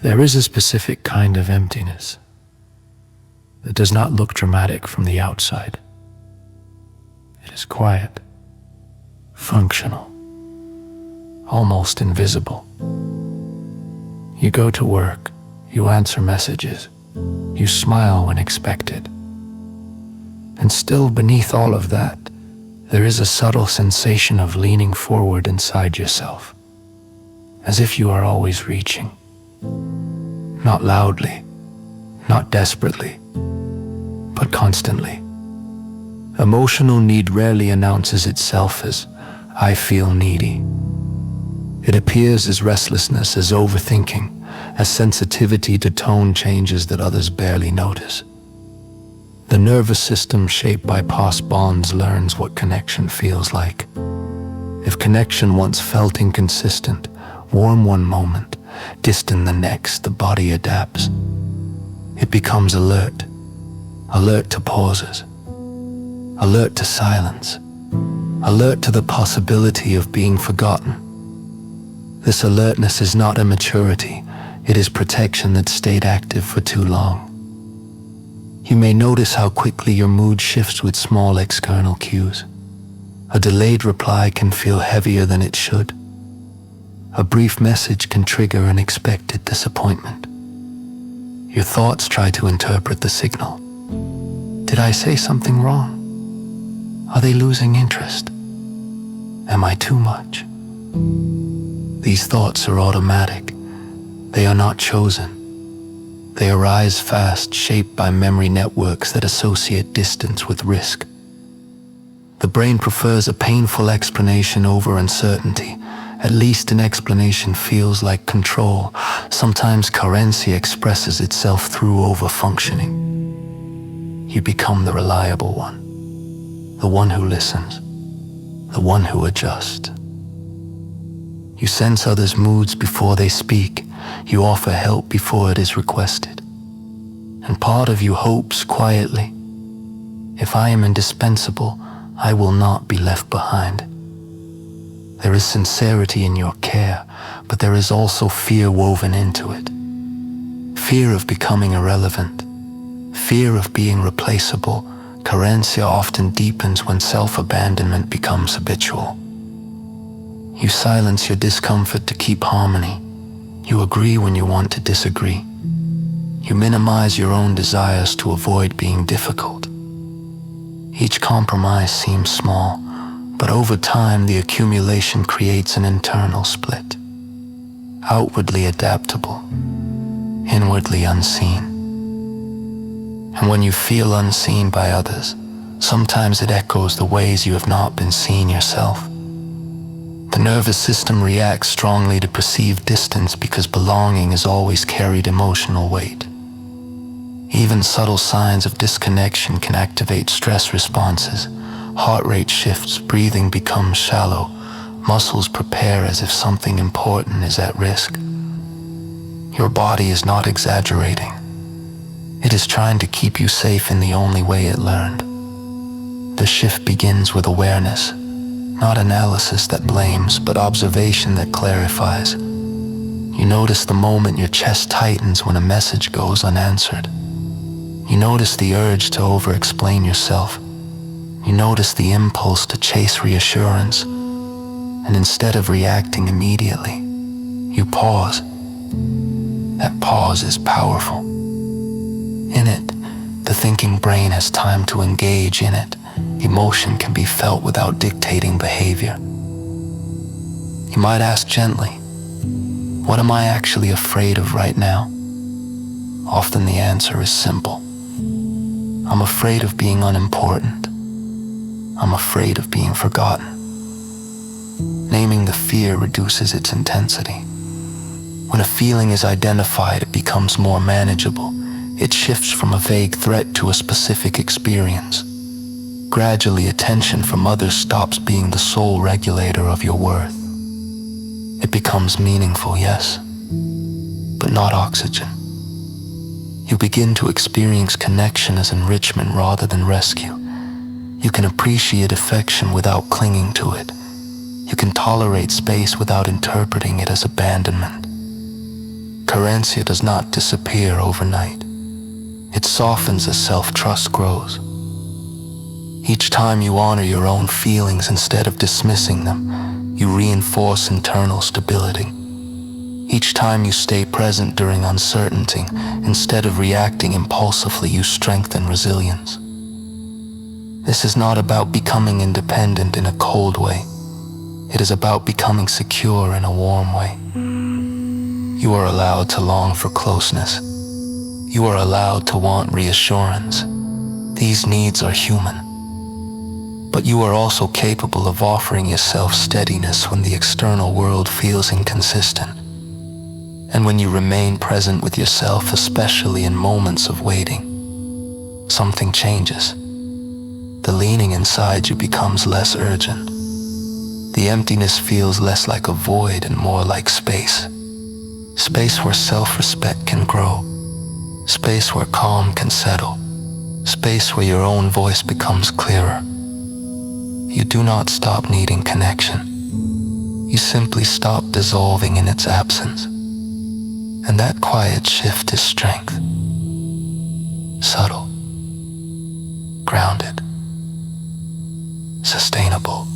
There is a specific kind of emptiness that does not look dramatic from the outside. It is quiet, functional, almost invisible. You go to work, you answer messages, you smile when expected. And still beneath all of that, there is a subtle sensation of leaning forward inside yourself, as if you are always reaching. Not loudly, not desperately, but constantly. Emotional need rarely announces itself as, "I feel needy." It appears as restlessness, as overthinking, as sensitivity to tone changes that others barely notice. The nervous system shaped by past bonds learns what connection feels like. If connection once felt inconsistent, warm one moment, distant the next, the body adapts. It becomes alert, alert to pauses, alert to silence, alert to the possibility of being forgotten. This alertness is not immaturity, it is protection that stayed active for too long. You may notice how quickly your mood shifts with small external cues. A delayed reply can feel heavier than it should. A brief message can trigger unexpected disappointment. Your thoughts try to interpret the signal. Did I say something wrong? Are they losing interest? Am I too much? These thoughts are automatic. They are not chosen. They arise fast, shaped by memory networks that associate distance with risk. The brain prefers a painful explanation over uncertainty. At least an explanation feels like control. Sometimes carência expresses itself through overfunctioning. You become the reliable one, the one who listens, the one who adjusts. You sense others' moods before they speak. You offer help before it is requested. And part of you hopes quietly, if I am indispensable, I will not be left behind. There is sincerity in your care, but there is also fear woven into it. Fear of becoming irrelevant, fear of being replaceable. Carência often deepens when self-abandonment becomes habitual. You silence your discomfort to keep harmony. You agree when you want to disagree. You minimize your own desires to avoid being difficult. Each compromise seems small, but over time the accumulation creates an internal split. Outwardly adaptable, inwardly unseen. And when you feel unseen by others, sometimes it echoes the ways you have not been seen yourself. The nervous system reacts strongly to perceived distance because belonging is always carried emotional weight. Even subtle signs of disconnection can activate stress responses. Heart rate shifts, breathing becomes shallow, muscles prepare as if something important is at risk. Your body is not exaggerating. It is trying to keep you safe in the only way it learned. The shift begins with awareness. Not analysis that blames, but observation that clarifies. You notice the moment your chest tightens when a message goes unanswered. You notice the urge to over-explain yourself. You notice the impulse to chase reassurance. And instead of reacting immediately, you pause. That pause is powerful. In it, the thinking brain has time to engage in it. Emotion can be felt without dictating behavior. You might ask gently, what am I actually afraid of right now? Often the answer is simple. I'm afraid of being unimportant. I'm afraid of being forgotten. Naming the fear reduces its intensity. When a feeling is identified, it becomes more manageable. It shifts from a vague threat to a specific experience. Gradually, attention from others stops being the sole regulator of your worth. It becomes meaningful, yes, but not oxygen. You begin to experience connection as enrichment rather than rescue. You can appreciate affection without clinging to it. You can tolerate space without interpreting it as abandonment. Carência does not disappear overnight. It softens as self-trust grows. Each time you honor your own feelings instead of dismissing them, you reinforce internal stability. Each time you stay present during uncertainty, instead of reacting impulsively, you strengthen resilience. This is not about becoming independent in a cold way. It is about becoming secure in a warm way. You are allowed to long for closeness. You are allowed to want reassurance. These needs are human. But you are also capable of offering yourself steadiness when the external world feels inconsistent. And when you remain present with yourself, especially in moments of waiting, something changes. The leaning inside you becomes less urgent. The emptiness feels less like a void and more like space. Space where self-respect can grow. Space where calm can settle. Space where your own voice becomes clearer. You do not stop needing connection. You simply stop dissolving in its absence. And that quiet shift is strength. Subtle. Grounded. Sustainable.